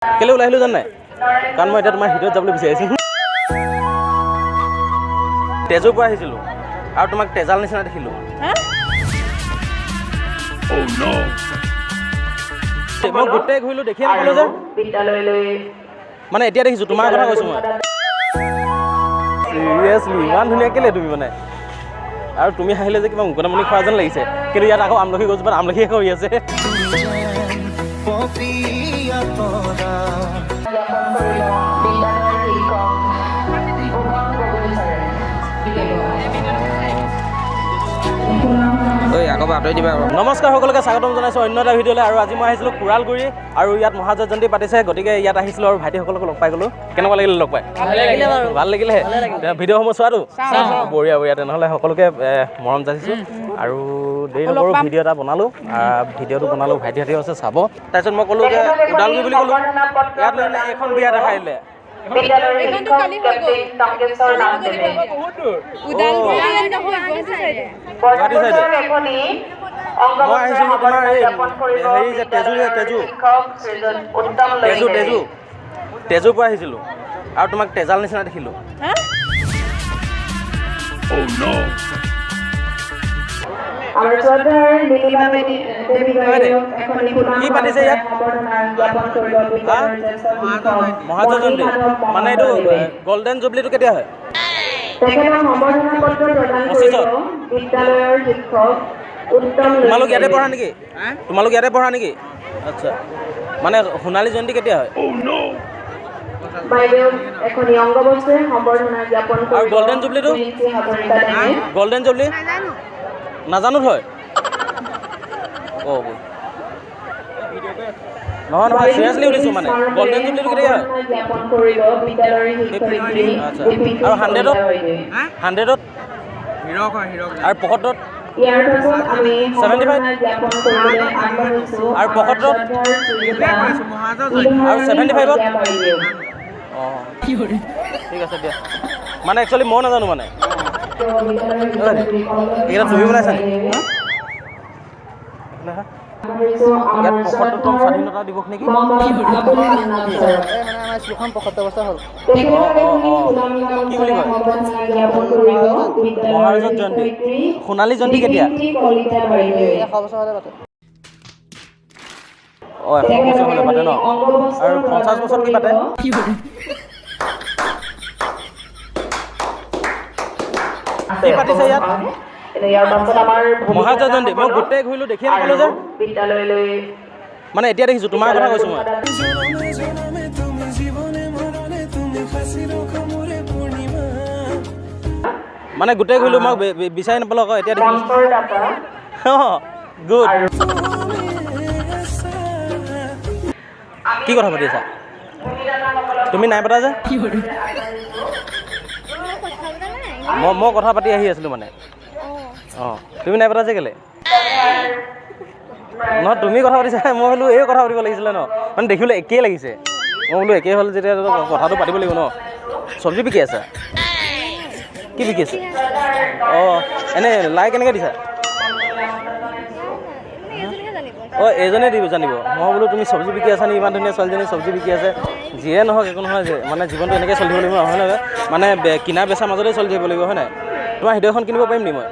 কেলে ওলাই আহিলোঁ জান নাই? কাৰণ মই এতিয়া তোমাৰ ভিডিঅ'ত যাবলৈ বিচাৰিছোঁ। তেজৰ পৰা আহিছিলোঁ আৰু তোমাক তেজাল নিচিনা দেখিলোঁ। মই গোটেই ঘূৰিলোঁ দেখিয়ে নাপালোঁ যে। মানে এতিয়া দেখিছোঁ, তোমাৰ কথা কৈছোঁ মই। চিৰিয়াছলি ইমান ধুনীয়া কেলে তুমি মানে? আৰু তুমি হাঁহিলে যে কিবা মুকনামনি খোৱা যেন লাগিছে, কিন্তু ইয়াত আকৌ আমলখি গছজোপাত আমলখিয়ে হৈ আছে। নমস্কাৰ সকলোকে স্বাগতম জনাইছোঁ অন্য এটা ভিডিঅ'লৈ। আৰু আজি মই আহিছিলোঁ কোৰালগুৰি আৰু ইয়াত মহাজয় জয়ন্তী পাতিছে, গতিকে ইয়াত আহিছিলোঁ আৰু ভাইটিসকলক লগ পাই গ'লোঁ। কেনেকুৱা লাগিলে লগ পাই? ভাল লাগিলেহে। ভিডিঅ'সমূহ চোৱাটো বঢ়িয়া বঢ়িয়া। তেনেহ'লে সকলোকে মৰম যাচিছোঁ আৰু দেৰি নকৰোঁ, ভিডিঅ' এটা বনালোঁ। ভিডিঅ'টো বনালোঁ, ভাইটিহঁতেও আছে চাব। তাৰপিছত মই ক'লোঁ যে ওদালগুৰি বুলি ক'লোঁ, ইয়াত লৈ এইখন বিয়া দেখাই দিলে। মই আহিছিলোঁ তোমাৰ হেৰি যে তেজুৰ পৰা আহিছিলোঁ আৰু তোমাক তেজাল নিচিনা দেখিলোঁ। কি পাতিছে ইয়াত? মহাজয় জয়ন্তী মানে এইটো গল্ডেন জুবলিটো কেতিয়া হয়? 25ত। তোমালোক ইয়াতে পঢ়া নেকি? তোমালোক ইয়াতে পঢ়া নেকি? আচ্ছা, মানে সোণালী জয়ন্তী কেতিয়া হয়? আৰু গল্ডেন জুবলিটো? গল্ডেন জুবলি নাজানো হয়। নহয় নহয়, চিৰিয়াছলি সুধিছোঁ মানে গল্ডেন জুবলিটো কেতিয়া হয়? আচ্ছা, আৰু 100ত? 100ত? আৰু 75ত? 75? আৰু 75ত? আৰু 75ত? অঁ ঠিক আছে দিয়া। মানে একচুৱেলি মই নাজানো মানে। এইকেইটা তুমি বনাইছা নেকি? ইয়াত ৭৫তম স্বাধীনতা দিৱস নেকি? কি বুলি কয়? মহাজয় জয়ন্তী। সোণালী জয়ন্তী কেতিয়া? 100 বছৰ হ'লে পাতে। অঁ 100 বছৰ হ'লে পাতে ন? আৰু 50 বছৰত কি পাতে? কি পাতিছে ইয়াত? মহাজয় জয়ন্তী। মই গোটেই ঘূৰিলোঁ দেখিয়ে নাপালোঁ যে। মানে এতিয়া দেখিছোঁ, তোমাৰ কথা কৈছোঁ মই। মানে গোটেই ঘূৰিলোঁ, মই বিচাৰি নাপালোঁ আকৌ এতিয়া দেখিছোঁ। অঁ গুড। কি কথা পাতি আছা? তুমি নাই পতা যে? মই কথা পাতি আহি আছিলোঁ মানে। অঁ তুমি নাই পতা যে কেলে? নহয় তুমি কথা পাতিছা, মই বোলো এই কথা পাতিব লাগিছিলে ন। মানে দেখিবলৈ একেই লাগিছে, মই বোলো একেই হ'ল যেতিয়া কথাটো পাতিব লাগিব ন। চব্জি বিকি আছা? কি বিকি আছে? অঁ এনেই লাই কেনেকৈ দিছা? অঁ এইজনে দিব জানিব। মই বোলো তুমি চব্জি বিকি আছা নি? ইমান ধুনীয়া ছোৱালীজনী চব্জি বিকি আছে। যিয়ে নহওক একো নহয় যে, মানে জীৱনটো এনেকৈ চলি থাকিব লাগিব হয় নহয়? মানে কিনা বেচাৰ মাজতে চলি থাকিব লাগিব হয় নাই? তোমাৰ হৃদয়খন কিনিব পাৰিম নি মই?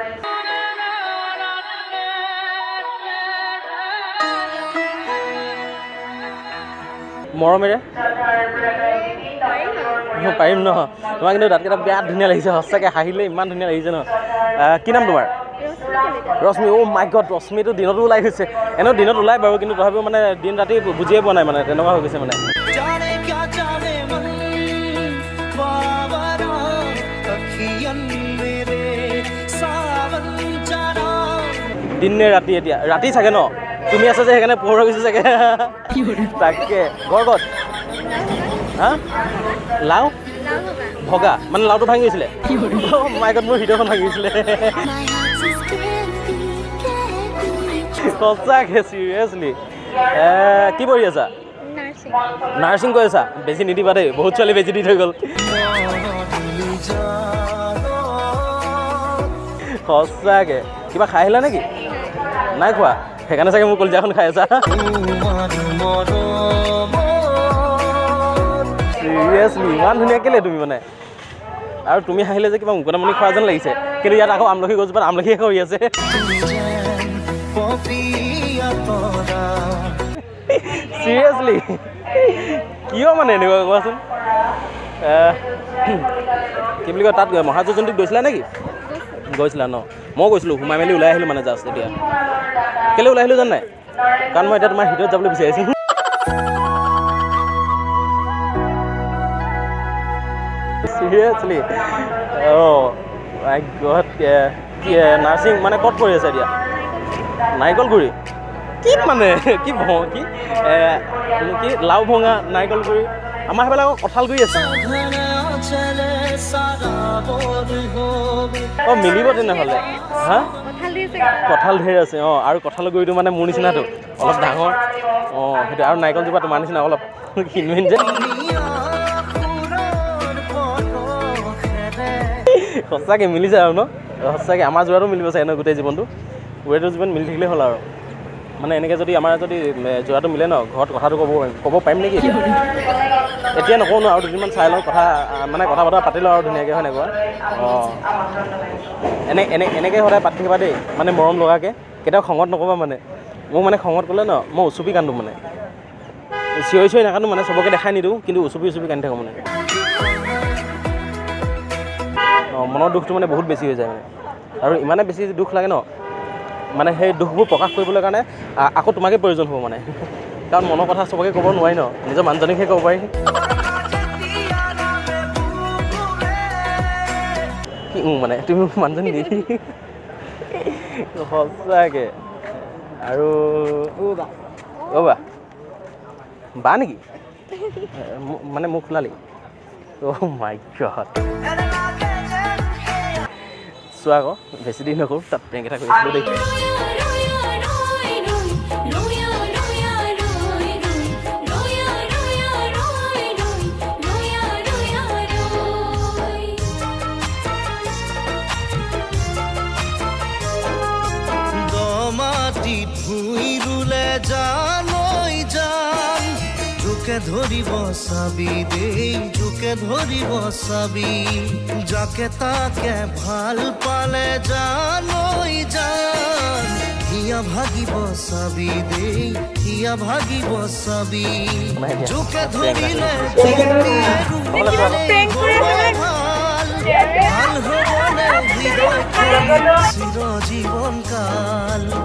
মৰমেৰে পাৰিম ন? তোমাৰ কিন্তু দাঁতকেইটা বিৰাট ধুনীয়া লাগিছে সঁচাকৈ, হাঁহিলে ইমান ধুনীয়া লাগিছে ন। কি নাম তোমাৰ? ৰশ্মি। অ' মাই গড, ৰশ্মিটো দিনতো ওলাই গৈছে। এনেও দিনত ওলাই বাৰু, কিন্তু তথাপিও মানে দিন ৰাতি বুজিয়ে পোৱা নাই মানে, তেনেকুৱা হৈ গৈছে মানে। দিন নে ৰাতি? এতিয়া ৰাতি চাগে ন? তুমি আছা যে সেইকাৰণে পোহৰ হৈ গৈছে চাগে। তাকে ঘৰ ক'ত? হা লাও ভগা মানে লাওটো ভাঙি গৈছিলে? মাই গড, মোৰ হৃদয়খন ভাঙি গৈছিলে সঁচাকৈ চিৰিয়াছলি। কি পঢ়ি আছা? নাৰ্ছিং কৰি আছা? বেছি নিদিবা দেই, বহুত ছোৱালী বেছি দি থৈ গ'ল। সঁচাকৈ কিবা খাই আহিলা নেকি? নাই খোৱা, সেইকাৰণে চাগে মোৰ কলিজাখন খাই আছা। চিৰিয়াছলি ইমান ধুনীয়া কেলে তুমি মানে আৰু তুমি হাঁহিলে যে কিবা মুকুতামণি খোৱা যেন লাগিছে কিন্তু ইয়াত আকৌ আমলখি গছজোপাত আমলখি হৈ আছে চিৰিয়াছলি কিয় মানে এনেকুৱা কোৱাচোন কি বুলি কয় তাত মহাৰাজ জয়ন্তীত গৈছিলা নেকি গৈছিলা ন মই গৈছিলোঁ সোমাই মেলি ওলাই আহিলোঁ মানে জাষ্ট এতিয়া কেলৈ ওলাই আহিলোঁ জান নাই কাৰণ মই এতিয়া তোমাৰ ভিতৰত যাবলৈ বিচাৰিছোঁ চিৰিয়াছলি মাই গড কি নাৰ্ছিং মানে ক'ত কৰি আছে এতিয়া নাৰিকলগুৰি কি মানে কি কি লাও ভঙা নাৰিকলগুৰি আমাৰ সেইফালে আকৌ কঁঠালগুৰি আছে মিলিব তেনেহ'লে হা কঁঠাল ঢেৰ আছে আৰু কঁঠালৰ গুৰিটো মানে মোৰ নিচিনাটো অলপ ডাঙৰ সেইটো আৰু নাৰিকলজোপা তোমাৰ নিচিনা অলপ ক্ষীণমিন যে সঁচাকৈ মিলিছে আৰু ন সঁচাকৈ আমাৰ যোৰাটো মিলিব চাগে ন গোটেই জীৱনটো ৱেটো জীৱন মিলি থাকিলে হ'ল আৰু মানে এনেকৈ যদি আমাৰ যদি যোৰাটো মিলে ন ঘৰত কথাটো ক'ব পাৰিম নেকি এতিয়া নকওঁ ন আৰু দুদিনমান চাই লওঁ কথা বতৰা পাতি লওঁ আৰু ধুনীয়াকৈ হয় নাই কোৱা এনেকৈ সদায় পাতি থাকিবা দেই মানে মৰম লগাকৈ কেতিয়াও খঙত নক'বা মানে মোক মানে খঙত ক'লে ন মই উচুপি কান্দো মানে চিঞৰি নাকান্দো মানে চবকে দেখাই নিদিওঁ কিন্তু উচুপি কান্দি থাকোঁ মানে মনৰ দুখটো মানে বহুত বেছি হৈ যায় মানে আৰু ইমানে বেছি দুখ লাগে ন মানে সেই দুখবোৰ প্ৰকাশ কৰিবলৈ কাৰণে আকৌ তোমাকে প্ৰয়োজন হ'ব মানে কাৰণ মনৰ কথা চবকে ক'ব নোৱাৰি ন নিজৰ মানুহজনীকহে ক'ব পাৰি কি মানে তুমি মানুহজনী দি সঁচাকৈ আৰু বা নেকি মানে মোক শুনালি মাই গড চোৱা আকৌ বেছি দিন নকৰোঁ তাত প্ৰেংক এটা কৰিছিলোঁ দেই মাটিত ভুই ৰুলে জানৈ জান জোকে ধৰিব চাবি দেই জোকে ধৰিব চাবি যাকে তাকে ভাল পালে জানৈ জান হিয়া ভাগিব চাবি দেই হিয়া ভাগিব চাবি জোকে ধৰিলে ভাল হ'বনে চিৰ জীৱন কাল